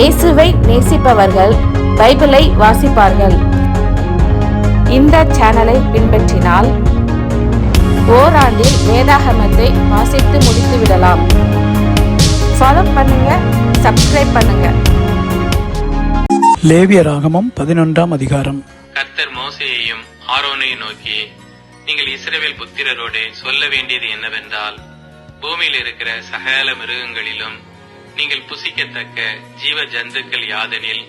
இயேசுவை நேசிப்பவர்கள் பைபிளை வாசிப்பார்கள். இந்த சேனலை பின்பற்றினால் ஓராண்டில் வேதாகமத்தை வாசித்து முடித்து விடலாம். ஃபாலோ பண்ணுங்க, சப்ஸ்கிரைப் பண்ணுங்க. லேவியராகமம் 11ஆம் அதிகாரம். கர்த்தர் மோசேயையும் ஆரோனையும் நோக்கி, நீங்கள் இஸ்ரவேல் புத்திரரோடு சொல்ல வேண்டியது என்னவென்றால், பூமியில் இருக்கிற சகல மிருகங்களிலும் நீங்கள் புசிக்கத்தக்க ஜீவ ஜந்துக்கள் யாதெனில்,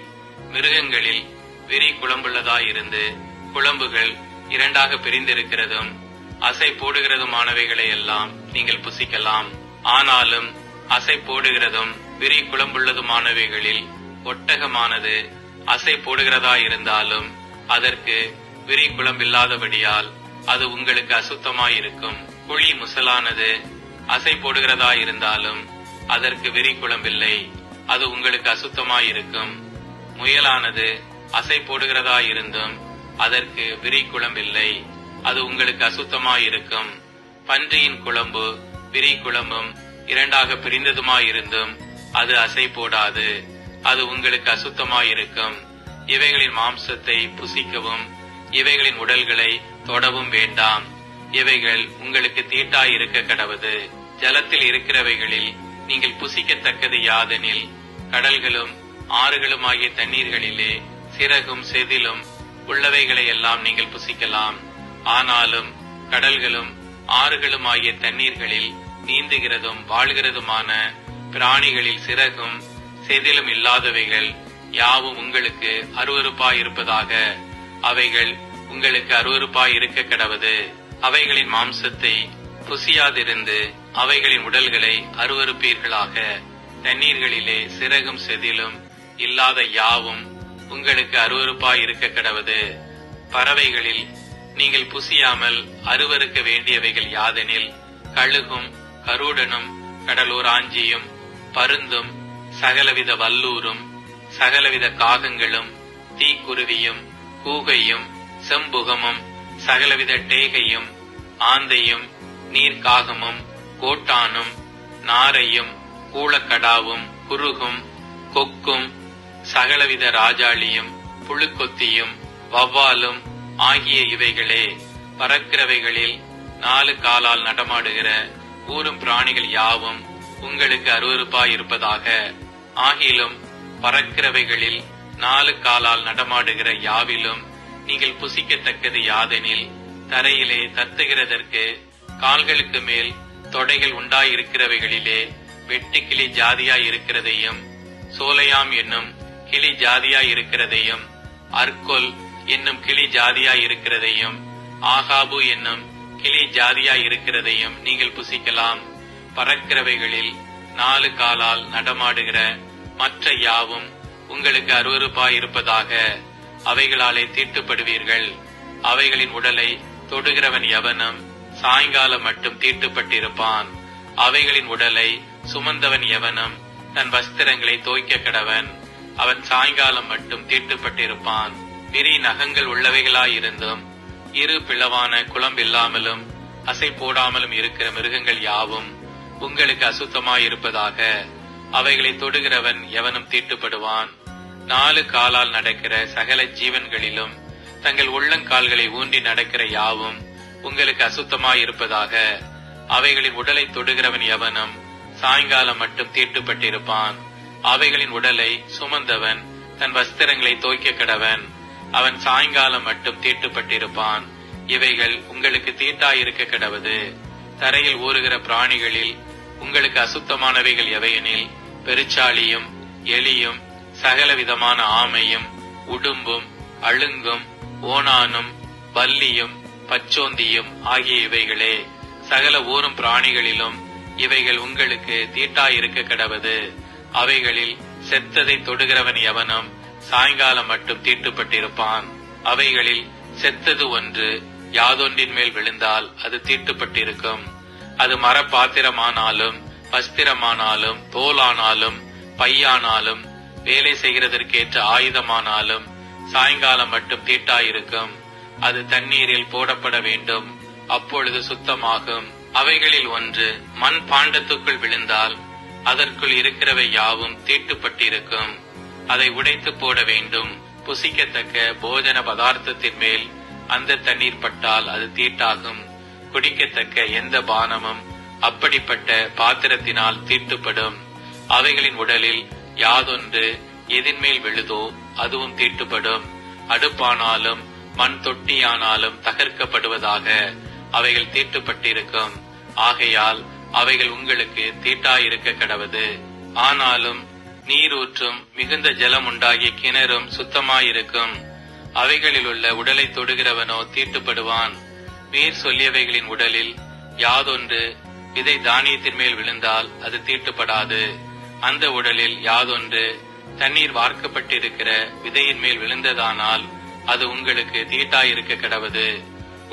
மிருகங்களில் விரி குழம்புள்ளதாயிருந்து குழம்புகள் இரண்டாக பிரிந்திருக்கிறதும் அசை போடுகிறதுமானவைகளை எல்லாம் நீங்கள் புசிக்கலாம். ஆனாலும் அசை போடுகிறதும் விரி குழம்புள்ளதுமானவைகளில் ஒட்டகமானது அசை போடுகிறதாயிருந்தாலும் அதற்கு விரி குழம்பில்லாதபடியால் அது உங்களுக்கு அசுத்தமாயிருக்கும். குழி முசலானது அசை போடுகிறதாயிருந்தாலும் அதற்கு விரி குழம்பில்லை, அது உங்களுக்கு அசுத்தமாயிருக்கும். முயலானது அசை போடுகிறதாயிருந்தும் அதற்கு விரி குழம்பில்லை, அது உங்களுக்கு அசுத்தமாயிருக்கும். பன்றியின் குழம்பு விரி குழம்பும் இரண்டாக பிரிந்ததுமாயிருந்தும் அது அசை போடாது, அது உங்களுக்கு அசுத்தமாயிருக்கும். இவைகளின் மாம்சத்தை புசிக்கவும் இவைகளின் உடல்களை தொடவும் வேண்டாம். இவைகள் உங்களுக்கு தீட்டாயிருக்க கடவது. ஜலத்தில் இருக்கிறவைகளில் நீங்கள் புசிக்கத்தக்கது யாதெனில், கடல்களும் ஆறுகளும் ஆகிய தண்ணீர்களிலே சிறகும் செதிலும் உள்ளவைகளை எல்லாம் நீங்கள் புசிக்கலாம். ஆனாலும் கடல்களும் ஆறுகளும் ஆகிய தண்ணீர்களில் நீந்துகிறதும் வாழ்கிறதுமான பிராணிகளில் சிறகும் செதிலும் இல்லாதவைகள் யாவும் உங்களுக்கு அருவருப்பாயிருப்பதாக. அவைகள் உங்களுக்கு அருவருப்பாயிருக்க கடவது. அவைகளின் மாம்சத்தை புசியாதிருந்து அவைகளின் உடல்களை அருவருப்பீர்களாக. தண்ணீர்களிலே சிறகும் செதிலும் இல்லாத யாவும் உங்களுக்கு அருவருப்பாயிருக்க கடவது. பறவைகளில் நீங்கள் புசியாமல் அருவருக்க வேண்டியவைகள் யாதெனில், கழுகும் கருடனும் கடலூராஞ்சியும் பருந்தும் சகலவித வல்லூரும் சகலவித காகங்களும் தீக்குருவியும் கூகையும் செம்புகமும் சகலவித டேகையும் ஆந்தையும் நீர்காகமும் கோட்டானும் நாரையும் கூளக்கடாவும் குருகும் கொக்கும் சகலவித ராஜாளியும் புழுக்கொத்தியும் வவ்வாலும் ஆகிய இவைகளே. பறக்கிறவைகளில் 4 காலால் நடமாடுகிற ஊரும் பிராணிகள் யாவும் உங்களுக்கு அருவருப்பாயிருப்பதாக. ஆகிலும் பறக்கிறவைகளில் 4 காலால் நடமாடுகிற யாவிலும் நீங்கள் புசிக்கத்தக்கது யாதெனில், தரையிலே தத்துகிறதற்கு கால்களுக்கு மேல் தொடைகள் உண்டாயிருக்கிறவைகளிலே வெட்டுக்கிளி ஜாதியாயிருக்கிறதையும், சோலையாம் என்னும் கிளி ஜாதியாயிருக்கிறதையும், அர்கொல் என்னும் கிளி ஜாதியாயிருக்கிறதையும், ஆகாபு என்னும் கிளி ஜாதியாயிருக்கிறதையும் நீங்கள் புசிக்கலாம். பறக்கிறவைகளில் 4 காலால் நடமாடுகிற மற்ற யாவும் உங்களுக்கு அருவருப்பாயிருப்பதாக. அவைகளாலே தீட்டுப்படுவீர்கள். அவைகளின் உடலை தொடுகிறவன் எவனும் சாயங்காலம் மட்டும் தீட்டுப்பட்டிருப்பான். அவைகளின் உடலை சுமந்தவன் எவனும் தன் வஸ்திரங்களை தோய்க்க கடவன். அவன் சாயங்காலம் மட்டும் தீட்டுப்பட்டிருப்பான். விரி நகங்கள் உள்ளவைகளாயிருந்தும் இரு பிளவான குளம்பில்லாமலும் அசை போடாமலும் இருக்கிற மிருகங்கள் யாவும் உங்களுக்கு அசுத்தமாயிருப்பதாக. அவைகளை தொடுகிறவன் எவனும் தீட்டுப்படுவான். 4 காலால் நடக்கிற சகல ஜீவன்களிலும் தங்கள் உள்ளங்கால்களை ஊன்றி நடக்கிற யாவும் உங்களுக்கு அசுத்தமாயிருப்பதாக. அவைகளின் உடலை தொடுகிறவன் எவனும் சாயங்காலம் மட்டும் தீட்டுப்பட்டிருப்பான். அவைகளின் உடலை சுமந்தவன் தன் வஸ்திரங்களை தோய்க்க கடவன். அவன் சாயங்காலம் மட்டும் தீட்டுப்பட்டிருப்பான். இவைகள் உங்களுக்கு தீட்டாயிருக்க கடவது. தரையில் ஊறுகிற பிராணிகளில் உங்களுக்கு அசுத்தமானவைகள் எவையெனில், பெருச்சாளியும் எலியும் சகல விதமான ஆமையும் உடும்பும் அழுங்கும் ஓனானும் பல்லியும் பச்சோந்தியும் ஆகிய இவைகளே. சகல ஊரும் பிராணிகளிலும் இவைகள் உங்களுக்கு தீட்டாயிருக்க கடவது. அவைகளில் செத்ததை தொடுகிறவன் எவனும் சாயங்காலம் மட்டும் தீட்டுப்பட்டிருப்பான். அவைகளில் செத்தது ஒன்று யாதொன்றின் மேல் விழுந்தால் அது தீட்டுப்பட்டிருக்கும். அது மரப்பாத்திரமானாலும் வஸ்திரமானாலும் தோலானாலும் பையானாலும் வேலை செய்கிறதற்கேற்ற ஆயுதமானாலும் சாயங்காலம் மட்டும் தீட்டாயிருக்கும். அது தண்ணீரில் போடப்பட வேண்டும், அப்பொழுது சுத்தமாகும். அவைகளில் ஒன்று மண் பாண்டத்துக்குள் விழுந்தால் அதற்குள் இருக்கிறவை யாவும் தீட்டுப்பட்டிருக்கும். அதை உடைத்து போட வேண்டும். புசிக்கத்தக்க போஜன பதார்த்தத்தின் மேல் அந்த தண்ணீர் பட்டால் அது தீட்டாகும். குடிக்கத்தக்க எந்த பானமும் அப்படிப்பட்ட பாத்திரத்தினால் தீட்டுப்படும். அவைகளின் உடலில் யாதொன்று எதின்மேல் விழுதோ அதுவும் தீட்டுப்படும். அடுப்பானாலும் மண் தொட்டியானாலும் தகர்க்கப்படுவதாக அவைகள் தீட்டுப்பட்டிருக்கும். ஆகையால் அவைகள் உங்களுக்கு தீட்டாயிருக்க கடவது. ஆனாலும் நீரூற்றும் மிகுந்த ஜலம் உண்டாகிய கிணறும் சுத்தமாயிருக்கும். அவைகளில் உள்ள உடலை தொடுகிறவனோ தீட்டுப்படுவான். நீர் சொல்லியவைகளின் உடலில் யாதொன்று விதை தானியத்தின் மேல் விழுந்தால் அது தீட்டுப்படாது. அந்த உடலில் யாதொன்று தண்ணீர் வார்க்கப்பட்டிருக்கிற விதையின் மேல் விழுந்ததானால் அது உங்களுக்கு தீட்டாயிருக்க கடவது.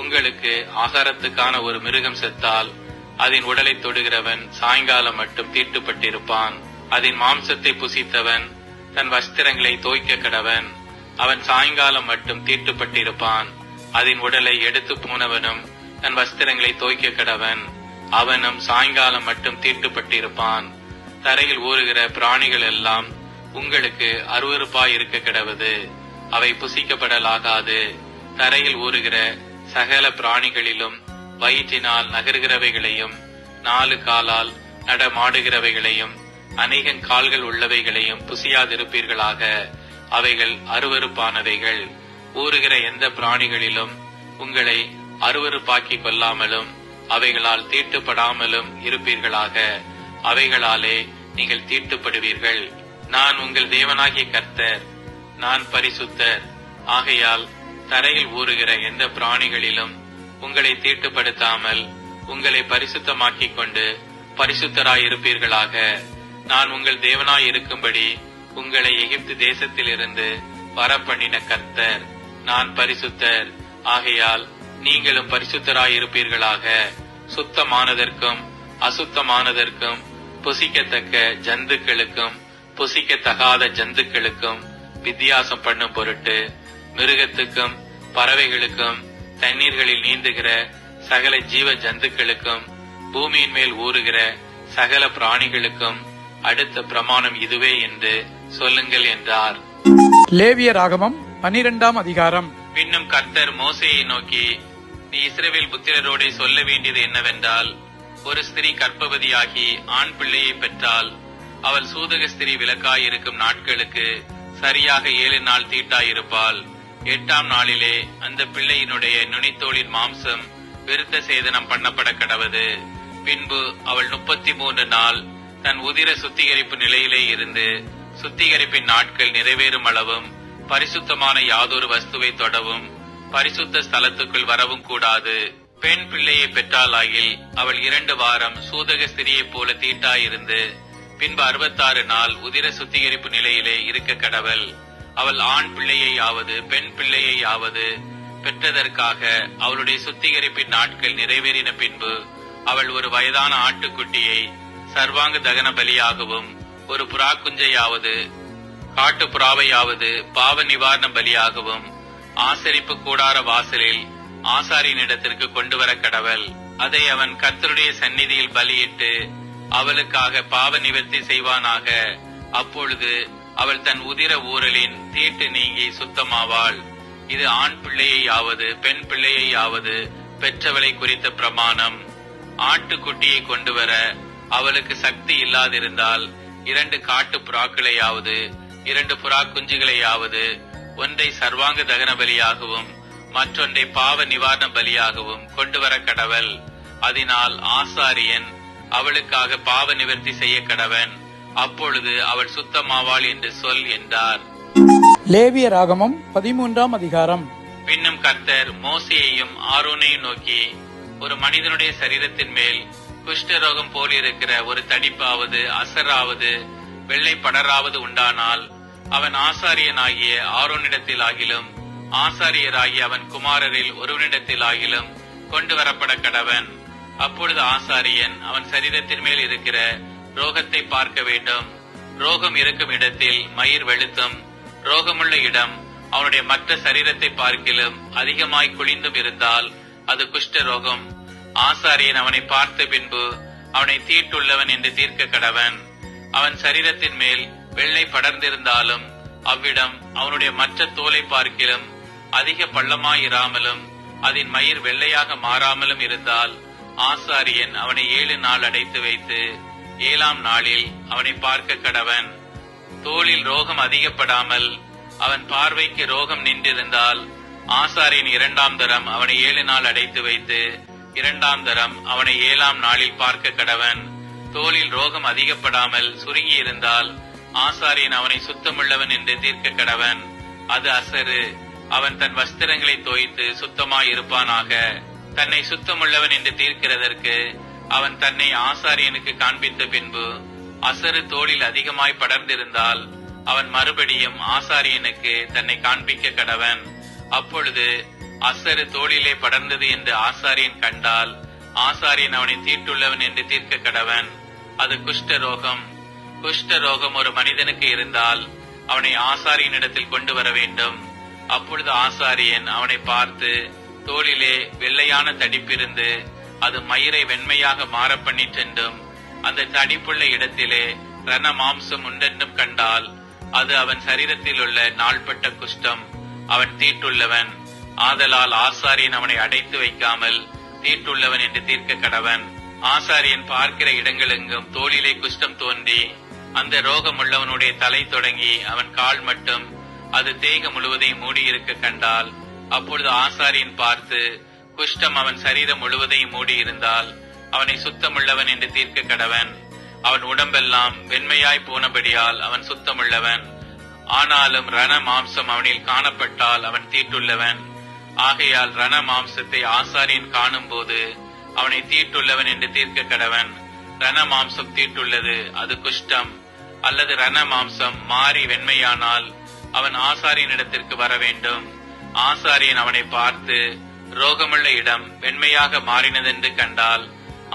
உங்களுக்கு ஆகாரத்துக்கான ஒரு மிருகம் செத்தால் அதன் உடலை தொடுகிறவன் சாயங்காலம் மட்டும் தீட்டுப்பட்டிருப்பான். அதன் மாம்சத்தை புசித்தவன் தன் வஸ்திரங்களை தோய்க்க கடவன். அவன் சாயங்காலம் மட்டும் தீட்டுப்பட்டிருப்பான். அதன் உடலை எடுத்து போனவனும் தன் வஸ்திரங்களை தோய்க்க கடவன். அவனும் சாயங்காலம் மட்டும் தீட்டுப்பட்டிருப்பான். தரையில் ஊறுகிற பிராணிகள் எல்லாம் உங்களுக்கு அருவருப்பாயிருக்க கடவது. அவை புசிக்கப்படலாகாது. தரையில் ஊறுகிற சகல பிராணிகளிலும் வயிற்றினால் நகர்கிறவைகளையும் 4 காலால் நடமாடுகிறவைகளையும் அநேகங் கால்கள் உள்ளவைகளையும் புசியாதிருப்பீர்களாக. அவைகள் அருவருப்பானவைகள். ஊறுகிற எந்த பிராணிகளிலும் உங்களை அருவருப்பாக்கிக் கொள்ளாமலும் அவைகளால் தீட்டுப்படாமலும் இருப்பீர்களாக. அவைகளாலே நீங்கள் தீட்டுப்படுவீர்கள். நான் உங்கள் தேவனாகிய கர்த்தர், நான் பரிசுத்தர். ஆகையால் தரையில் ஊறுகிற எந்த பிராணிகளிலும் உங்களை தீட்டுப்படுத்தாமல் உங்களை பரிசுத்தமாக்கிக் கொண்டு பரிசுத்தராயிருப்பீர்களாக. நான் உங்கள் தேவனாயிருக்கும்படி உங்களை எகிப்து தேசத்திலிருந்து வரப்பண்ணின கர்த்தர், நான் பரிசுத்தர். ஆகையால் நீங்களும் பரிசுத்தராயிருப்பீர்களாக. சுத்தமானதற்கும் அசுத்தமானதற்கும் புசிக்கத்தக்க ஜந்துக்களுக்கும் புசிக்கத்தகாத ஜந்துக்களுக்கும் வித்தியாசம் பண்ணும் பொருட்டு மிருகத்துக்கும் பறவைகளுக்கும் தண்ணீர்களில் நீந்துகிற சகல ஜீவ ஜந்துக்களுக்கும் பூமியின் மேல் ஊறுகிற சகல பிராணிகளுக்கும் அடுத்த பிரமாணம் இதுவே என்று சொல்லுங்கள் என்றார். லேவியராகமம் 12ஆம் அதிகாரம். பின்னும் கர்த்தர் மோசேயை நோக்கி, நீ இஸ்ரவேல் புத்திரரோடே சொல்ல வேண்டியது என்னவென்றால், ஒரு ஸ்திரீ கர்ப்பவதியாகி ஆண் பிள்ளையை பெற்றால் அவள் சூதக ஸ்திரீ விலக்காயிருக்கும் நாட்களுக்கு சரியாக 7 நாள் தீட்டாயிருப்பாள். 8ஆம் நாளிலே அந்த பிள்ளையினுடைய நுனித்தோளின் மாம்சம் விருத்த சேதனம் பண்ணப்பட கடவது. பின்பு அவள் 33 நாள் தன் உதிர சுத்திகரிப்பு நிலையிலே இருந்து சுத்திகரிப்பின் நாட்கள் நிறைவேறும் அளவும் பரிசுத்தமான யாதொரு வஸ்துவை தொடவும் பரிசுத்த ஸ்தலத்துக்குள் வரவும் கூடாது. பெண் பிள்ளையை பெற்றாலாகில் அவள் 2 வாரம் சூதக ஸ்திரியைப் போல தீட்டாயிருந்து பின்பு 66 நாள் உதிர சுத்திகரிப்பு நிலையிலே இருக்க கடவள். அவள் ஆண் பிள்ளையையாவது பெண் பிள்ளையையாவது பெற்றதற்காக அவளுடைய சுத்திகரிப்பின் நாட்கள் நிறைவேறின பின்பு அவள் ஒரு வயதான ஆட்டுக்குட்டியை சர்வாங்க தகன பலியாகவும் ஒரு புறாக்குஞ்சையாவது காட்டு புறாவையாவது பாவ நிவாரண பலியாகவும் ஆசரிப்பு கூடார வாசலில் ஆசாரியனிடத்திற்கு கொண்டு வர கடவள். அதை அவன் கர்த்தருடைய சந்நிதியில் பலியிட்டு அவளுக்காக பாவ நிவர்த்தி செய்வானாக. அப்பொழுது அவள் தன் உதிர ஊரலின் தீட்டு நீங்கி சுத்தமாவாள். இது ஆண் பிள்ளையையாவது பெண் பிள்ளையையாவது பெற்றவளை குறித்த பிரமாணம். ஆட்டுக்குட்டியை கொண்டு வர அவளுக்கு சக்தி இல்லாதிருந்தால் 2 காட்டு புறாக்களையாவது 2 புறா குஞ்சுகளையாவது ஒன்றை சர்வாங்க தகன பலியாகவும் மற்றொன்றை பாவ நிவாரண பலியாகவும் கொண்டு வர கடவள். அதனால் ஆசாரியன் அவளுக்காக பாவ நிவர்த்தி செய்ய கடவன். அப்பொழுது அவள் சுத்தமாவாள் என்று சொல் என்றார். லேவியராகமம் 13ஆம் அதிகாரம். பின்னும் கர்த்தர் மோசேயையும் ஆரோனையும் நோக்கி, ஒரு மனிதனுடைய சரீரத்தின் மேல் குஷ்டரோகம் போலிருக்கிற ஒரு தடிப்பாவது அசராவது வெள்ளை படராவது உண்டானால் அவன் ஆசாரியனாகிய ஆரோனிடத்திலாகிலும் ஆசாரியராகிய அவன் குமாரரில் ஒருவனிடத்திலாகிலும் கொண்டு வரப்பட கடவன். அப்பொழுது ஆசாரியன் அவன் சரீரத்தின் மேல் இருக்கிற ரோகத்தை பார்க்க வேண்டும். ரோகம் இருக்கும் இடத்தில் மயிர் வெளுத்தும் ரோகமுள்ள இடம் அவனுடைய மற்ற சரீரத்தை பார்க்கிலும் அதிகமாய் குளிந்தும் இருந்தால் அது குஷ்ட ரோகம். ஆசாரியன் அவனை பார்த்த பின்பு அவனை தீட்டுள்ளவன் என்று தீர்க்க கடவன். அவன் சரீரத்தின் மேல் வெள்ளை படர்ந்திருந்தாலும் அவ்விடம் அவனுடைய மற்ற தோலை பார்க்கிலும் அதிக பள்ளமாயிராமலும் அதன் மயிர் வெள்ளையாக மாறாமலும் இருந்தால் ஆசாரியன் அவனை 7 நாள் அடைத்து வைத்து 7ஆம் நாளில் அவனை பார்க்க கடவன். தோலில் ரோகம் அதிகப்படாமல் அவன் பார்வைக்கு ரோகம் நின்றிருந்தால் ஆசாரியன் 2ஆம் தரம் அவனை 7 நாள் அடைத்து வைத்து 2ஆம் தரம் அவனை 7ஆம் நாளில் பார்க்க கடவன். தோலில் ரோகம் அதிகப்படாமல் சுருங்கி இருந்தால் ஆசாரியன் அவனை சுத்தமுள்ளவன் என்று தீர்க்க கடவன். அது அசரு. அவன் தன் வஸ்திரங்களை தோய்த்து சுத்தமாயிருப்பானாக. தன்னை சுத்தமுள்ளவன் என்று தீர்க்கிறதற்கு அவன் தன்னை ஆசாரியனுக்கு காண்பித்த பின்பு அசரு தோளில் அதிகமாய் படர்ந்திருந்தால் அவன் மறுபடியும் ஆசாரியனுக்கு தன்னை காண்பிக்க கடவன். அப்பொழுது அசரு தோளிலே படர்ந்தது என்று ஆசாரியன் கண்டால் ஆசாரியன் அவனை தீட்டுள்ளவன் என்று தீர்க்க கடவன். அது குஷ்டரோகம். குஷ்டரோகம் ஒரு மனிதனுக்கு இருந்தால் அவனை ஆசாரியனிடத்தில் கொண்டு வர வேண்டும். அப்பொழுது ஆசாரியன் அவனை பார்த்து தோளிலே வெள்ளையான தடிப்பிருந்து அது மயிரை வெண்மையாக மாற பண்ணிற்றென்றும் அந்த தடிப்புள்ள இடத்திலே ரண மாம்சம் உண்டென்றும் கண்டால் அது அவன் சரீரத்தில் உள்ள நாள்பட்ட குஷ்டம். அவன் தீட்டுள்ளவன். ஆதலால் ஆசாரியன் அவனை அடைத்து வைக்காமல் தீட்டுள்ளவன் என்று தீர்க்க கடவன். ஆசாரியன் பார்க்கிற இடங்களெங்கும் தோளிலே குஷ்டம் தோன்றி அந்த ரோகம் உள்ளவனுடைய தலை தொடங்கி அவன் கால் மட்டும் அது தேக முழுவதையும் மூடியிருக்க கண்டால் அப்பொழுது ஆசாரியன் பார்த்து குஷ்டம் அவன் சரீரம் முழுவதையும் மூடியிருந்தால் அவனை சுத்தமுள்ளவன் என்று தீர்க்க கடவன். அவன் உடம்பெல்லாம் வெண்மையாய் போனபடியால் அவன் சுத்தமுள்ளவன். ஆனாலும் ரண மாம்சம் அவனில் காணப்பட்டால் அவன் தீட்டுள்ளவன். ஆகையால் ரண மாம்சத்தை ஆசாரியன் காணும் போது அவனை தீட்டுள்ளவன் என்று தீர்க்க கடவன். ரண மாம்சம் தீட்டுள்ளது, அது குஷ்டம். அல்லது ரண மாம்சம் மாறி வெண்மையானால் அவன் ஆசாரியனிடத்திற்கு வர வேண்டும். ஆசாரியன் அவனை பார்த்து ரோகமுள்ள இடம் வெண்மையாக மாறினதென்று கண்டால்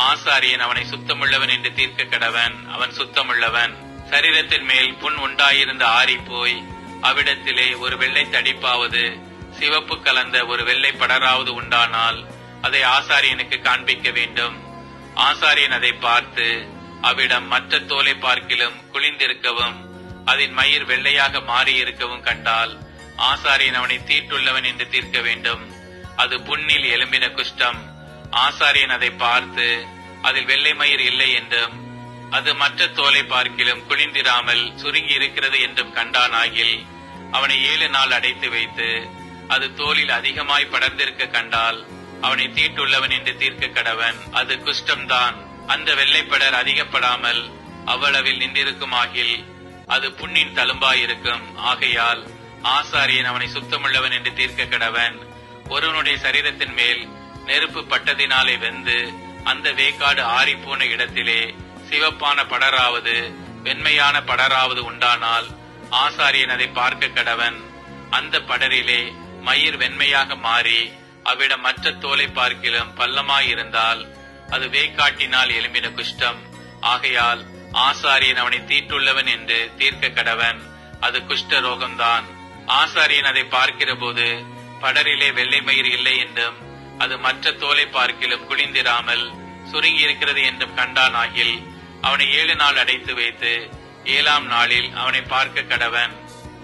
ஆசாரியன் அவனை சுத்தமுள்ளவன் என்று தீர்க்க கடவன். அவன் சுத்தமுள்ளவன். சரீரத்தின் மேல் புண் உண்டாயிருந்த ஆறி போய் அவ்விடத்திலே ஒரு வெள்ளை தடிப்பாவது சிவப்பு கலந்த ஒரு வெள்ளை படராவது உண்டானால் அதை ஆசாரியனுக்கு காண்பிக்க வேண்டும். ஆசாரியன் அதை பார்த்து அவ்விடம் மற்ற தோலை பார்க்கிலும் குளிந்திருக்கவும் அதன் மயிர் வெள்ளையாக மாறியிருக்கவும் கண்டால் ஆசாரியன் அவனை தீட்டுள்ளவன் என்று தீர்க்க வேண்டும். அது புண்ணில் எலும்பின குஷ்டம். ஆசாரியன் அதை பார்த்து அதில் வெள்ளை மயிர் இல்லை என்றும் அது மற்ற தோலை பார்க்கிலும் குளிந்திராமல் சுருங்கி இருக்கிறது என்றும் கண்டானாகில் அவனை 7 நாள் அடைத்து வைத்து அது தோலில் அதிகமாய் படர்ந்திருக்க கண்டால் அவனை தீட்டுள்ளவன் என்று தீர்க்க கடவன். அது குஷ்டம்தான். அந்த வெள்ளைப்படர் அதிகப்படாமல் அவ்வளவில் நின்றிருக்குமாகில் அது புண்ணின் தழும்பாயிருக்கும். ஆகையால் ஆசாரியன் அவனை சுத்தமுள்ளவன் என்று தீர்க்க கடவன். ஒருவனுடைய சரீரத்தின் மேல் நெருப்பு பட்டதினாலே வெந்து அந்த வேக்காடு ஆறிப்போன இடத்திலே சிவப்பான படராவது வெண்மையான படராவது உண்டானால் ஆசாரியன் அதை பார்க்க கடவன். அந்த படரிலே மயிர் வெண்மையாக மாறி அவ்விடம் மற்ற தோலை பார்க்கிலும் பள்ளமாயிருந்தால் அது வேக்காட்டினால் எழும்பின குஷ்டம். ஆகையால் ஆசாரியன் அவனை தீட்டுள்ளவன் என்று தீர்க்க கடவன். அது குஷ்ட ரோகம்தான். ஆசாரியன் அதை பார்க்கிற போது படரிலே வெள்ளை மயிர் இல்லை என்றும் அது மற்ற தோலை பார்க்கிலும் குளிந்திராமல் சுருங்கி இருக்கிறது என்றும் கண்டானாகில் அவனை 7 நாள் அடைத்து வைத்து 7ஆம் நாளில் அவனை பார்க்க கடவன்.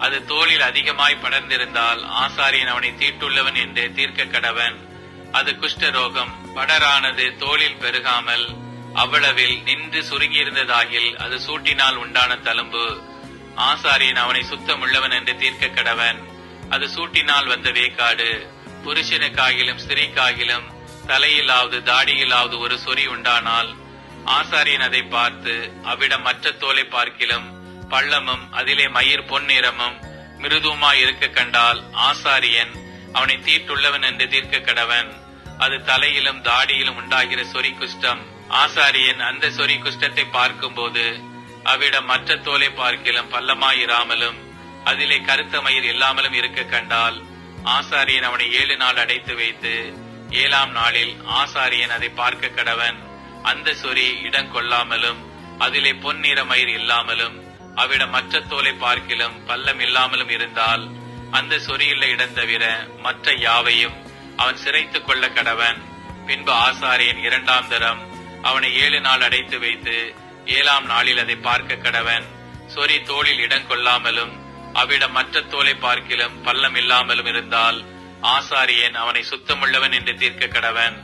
அது தோலில் அதிகமாய் படர்ந்திருந்தால் ஆசாரியன் அவனை தீட்டுள்ளவன் என்று தீர்க்க கடவன். அது குஷ்டரோகம். படரானது தோலில் பெருகாமல் அவ்வளவில் நின்று சுருங்கியிருந்ததாகில் அது சூட்டினால் உண்டான தழும்பு. ஆசாரியன் அவனை சுத்தமுள்ளவன் என்று தீர்க்க கடவன். அது சூட்டினால் வந்த வேக்காடு. புருஷனுக்காகிலும் ஸ்திரீக்காகிலும் தலையிலாவது தாடியிலாவது ஒரு சொறி உண்டானால் ஆசாரியன் அதை பார்த்து அவ்விடம் மற்ற தோலை பார்க்கிலும் பள்ளமும் அதிலே மயிர் பொன்னிறமும் மிருதுமாய் இருக்க கண்டால் ஆசாரியன் அவனை தீட்டுள்ளவன் என்று தீர்க்க கடவன். அது தலையிலும் தாடியிலும் உண்டாகிற சொறி குஷ்டம். ஆசாரியன் அந்த சொறி குஷ்டத்தை பார்க்கும் போது அவ்விடம் மற்ற தோலை பார்க்கிலும் பள்ளமாயிராமலும் அதிலே கருத்த மயிர் இல்லாமலும் இருக்க கண்டால் ஆசாரியன் அவனை 7 நாள் அடைத்து வைத்து 7ஆம் நாளில் ஆசாரியன் அதை பார்க்க கடவன். அந்த சொறி இடம் கொள்ளாமலும் அதிலே பொன்னிற மயிர் இல்லாமலும் அவ்விடம் மற்ற தோலை பார்க்கிலும் பள்ளம் இல்லாமலும் இருந்தால் அந்த சொறியுள்ள இடம் தவிர மற்ற யாவையும் அவன் சிரைத்துக் கொள்ள கடவன். பின்பு ஆசாரியன் 2ஆம் தரம் அவனை 7 நாள் அடைத்து வைத்து 7ஆம் நாளில் அதை பார்க்க கடவன். சொறி தோளில் இடம் கொள்ளாமலும் அவ்விடம் மற்ற தோலை பார்க்கிலும் பள்ளம் இல்லாமலும் இருந்தால் ஆசாரியன் அவனை சுத்தமுள்ளவன் என்று தீர்க்க கடவன்.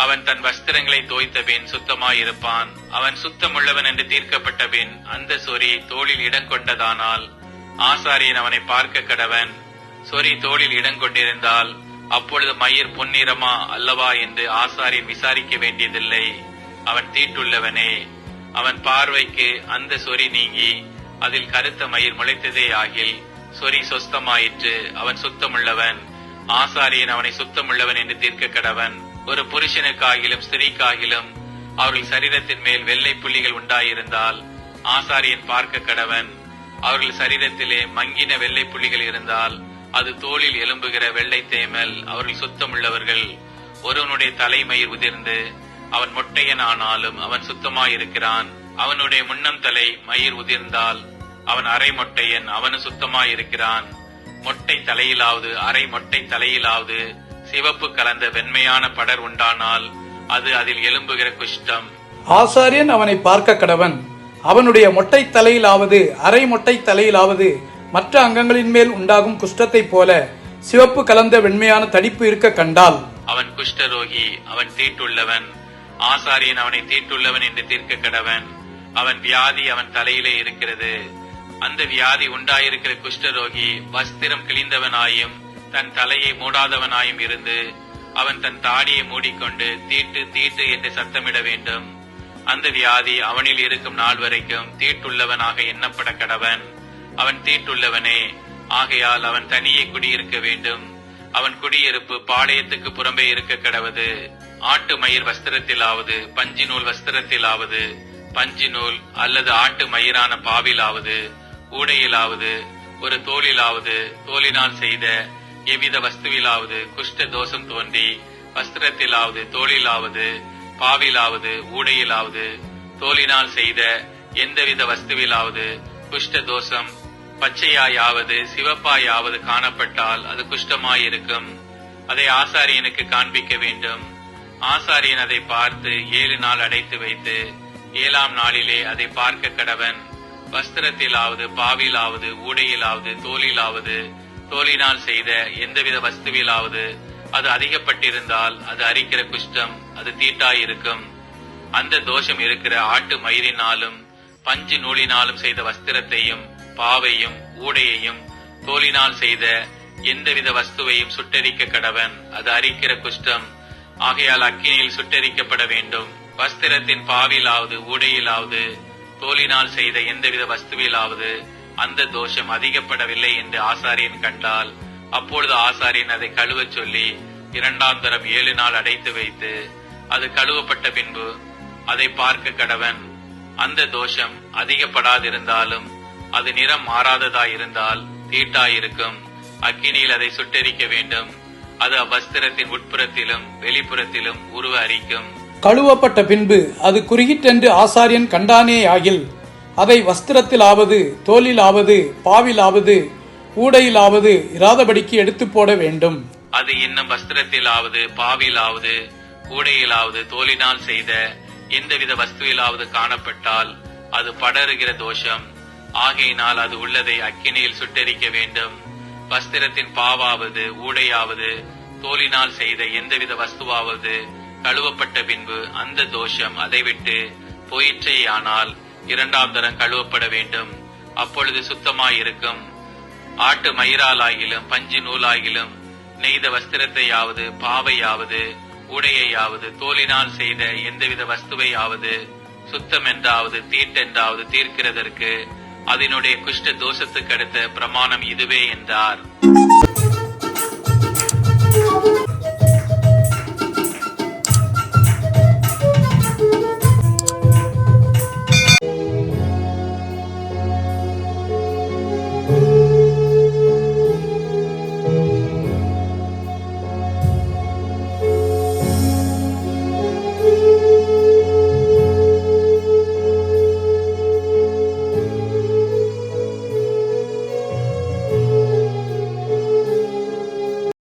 அவன் தன் வஸ்திரங்களை தோய்த்த பின் சுத்தமாயிருப்பான். அவன் சுத்தமுள்ளவன் என்று தீர்க்கப்பட்ட பின் அந்த சொறி தோளில் இடம் கொண்டதானால் ஆசாரியன் அவனை பார்க்க கடவன். சொறி தோளில் இடம் கொண்டிருந்தால் அப்பொழுது மயிர் பொன்னிறமா அல்லவா என்று ஆசாரியன் விசாரிக்க வேண்டியதில்லை. அவன் தீட்டுள்ளவனே. அவன் பார்வைக்கு அந்த சொறி நீங்கி அதில் கருத்த மயிர் முளைத்ததே ஆகில் சொறி சொஸ்தமாயிற்று, அவன் சுத்தமுள்ளவன். ஆசாரியன் அவனை சுத்தமுள்ளவன் என்று தீர்க்க கடவன். ஒரு புருஷனுக்காகிலும் ஸ்திரீக்காகிலும் அவர்கள் சரீரத்தின் மேல் வெள்ளை புள்ளிகள் உண்டாயிருந்தால் ஆசாரியன் பார்க்க கடவன். அவர்கள் சரீரத்திலே மங்கின வெள்ளை புள்ளிகள் இருந்தால் அது தோளில் எலும்புகிற வெள்ளை தேமல், அவர்கள் சுத்தமுள்ளவர்கள். ஒருவனுடைய தலைமயிர் உதிர்ந்து அவன் மொட்டையன் ஆனாலும் அவன் சுத்தமாயிருக்கிறான். அவனுடைய முன்னம் தலை மயிர் உதிர்ந்தால் அவன் அரை மொட்டையன், அவனு சுத்தமாயிருக்கிறான். மொட்டை தலையிலாவது அரை மொட்டை தலையிலாவது சிவப்பு கலந்த வெண்மையான படர் உண்டானால் அது அதில் எலும்புகிற குஷ்டம். ஆசாரியன் அவனை பார்க்க கடவன். அவனுடைய மொட்டை தலையிலாவது அரை மொட்டை தலையிலாவது மற்ற அங்கங்களின் மேல் உண்டாகும் குஷ்டத்தைப் போல சிவப்பு கலந்த வெண்மையான தடிப்பு இருக்க கண்டால் அவன் குஷ்டரோகி, அவன் தீட்டுள்ளவன். ஆசாரியன் அவனை தீட்டுள்ளவன் என்று தீர்க்க கடவன். அவன் வியாதி அவன் தலையிலே இருக்கிறது. அந்த வியாதி உண்டாயிருக்கிற குஷ்டரோகி வஸ்திரம் கிழிந்தவனாயும் தன் தலையை மூடாதவனாயும் இருந்து அவன் தன் தாடியை மூடிக்கொண்டு தீட்டு தீட்டு என்று சத்தமிட வேண்டும். அந்த வியாதி அவனில் இருக்கும் நாள் வரைக்கும் தீட்டுள்ளவனாக எண்ணப்பட கடவன். அவன் தீட்டுள்ளவனே. ஆகையால் அவன் தனியே குடியிருக்க வேண்டும். அவன் குடியிருப்பு பாளையத்துக்கு புறம்பே இருக்க கடவது. ஆட்டு மயிர் வஸ்திரத்திலாவது பஞ்சு நூல் வஸ்திரத்திலாவது பஞ்சு நூல் அல்லது ஆட்டு மயிரான பாவிலாவது ஊடையிலாவது ஒரு தோலிலாவது தோலினால் செய்த எவ்வித வஸ்துவிலாவது குஷ்ட தோஷம் தோன்றி வஸ்திரத்திலாவது தோலிலாவது பாவிலாவது ஊடையிலாவது தோலினால் செய்த எந்தவித வஸ்துவிலாவது குஷ்ட தோஷம் பச்சையாயாவது சிவப்பாயாவது காணப்பட்டால் அது குஷ்டமாயிருக்கும். அதை ஆசாரியனுக்கு காண்பிக்க வேண்டும். ஆசாரியன் அதை பார்த்து 7 நாள் அடைத்து வைத்து 7ஆம் நாளிலே அதை பார்க்க கடவன். வஸ்திரத்திலாவது பாவிலாவது ஊடையிலாவது தோலிலாவது தோலினால் செய்த எந்தவித வஸ்துவிலாவது அது அதிகப்பட்டிருந்தால் அது அரிக்கிற குஷ்டம், அது தீட்டாயிருக்கும். அந்த தோஷம் இருக்கிற ஆட்டு மயிரினாலும் பஞ்சு நூலினாலும் செய்த வஸ்திரத்தையும் பாவையும் ஊடையையும் தோலினால் செய்த எந்தவித வஸ்துவையும் சுட்டரிக்க கடவன், அது அரிக்கிற குஷ்டம். ஆகையால் அக்கினியில் சுட்டரிக்கப்பட வேண்டும். வஸ்திரத்தின் பாவிலாவது ஊடையிலாவது தோலினால் செய்த எந்தவித வஸ்துவிலாவது அந்த தோஷம் அதிகப்படவில்லை என்று ஆசாரியன் கண்டால் அப்பொழுது ஆசாரியன் அதை கழுவச் சொல்லி 2ஆம் தரம் 7 நாள் அடைத்து வைத்து அது கழுவப்பட்ட பின்பு அதை பார்க்க கடவன். அந்த தோஷம் அதிகப்படாதிருந்தாலும் அது நிறம் மாறாததாயிருந்தால் தீட்டாயிருக்கும். அக்கினியில் அதை சுட்டரிக்க வேண்டும். அது அவ்வஸ்திரத்தின் உட்புறத்திலும் வெளிப்புறத்திலும் உருவ அரிக்கும். கழுவப்பட்ட பின்பு அது குறுகிட்டென்று ஆசாரியன் கண்டானே ஆகில் அதை வஸ்திரத்திலாவது தோலிலாவது பாவிலாவது ஊடையிலாவது இராதபடிக்கு எடுத்து போட வேண்டும். அது இன்னும் வஸ்திரத்திலாவது பாவிலாவது ஊடையிலாவது தோலினால் செய்த எந்தவித வஸ்துவிலாவது காணப்பட்டால் அது படருகிற தோஷம். ஆகையினால் அது உள்ளதை அக்கினியில் சுட்டரிக்க வேண்டும். வஸ்திரத்தின் பாவாவது ஊடையாவது தோலினால் செய்த எந்தவித வஸ்துவாவது கழுவப்பட்ட பின்பு அந்த தோஷம் அதை விட்டு போயிற்றேயானால் 2ஆம் தரம் கழுவப்பட வேண்டும். அப்பொழுது சுத்தமாயிருக்கும். ஆட்டு மயிராலாகிலும் பஞ்சு நூலாகிலும் நெய்த வஸ்திரத்தையாவது பாவையாவது உடையையாவது தோலினால் செய்த எந்தவித வஸ்துவையாவது சுத்தம் என்றாவது தீட்டென்றாவது தீர்க்கிறதற்கு அதனுடைய குஷ்ட தோஷத்துக்கு அடுத்த பிரமாணம் இதுவே என்றார்.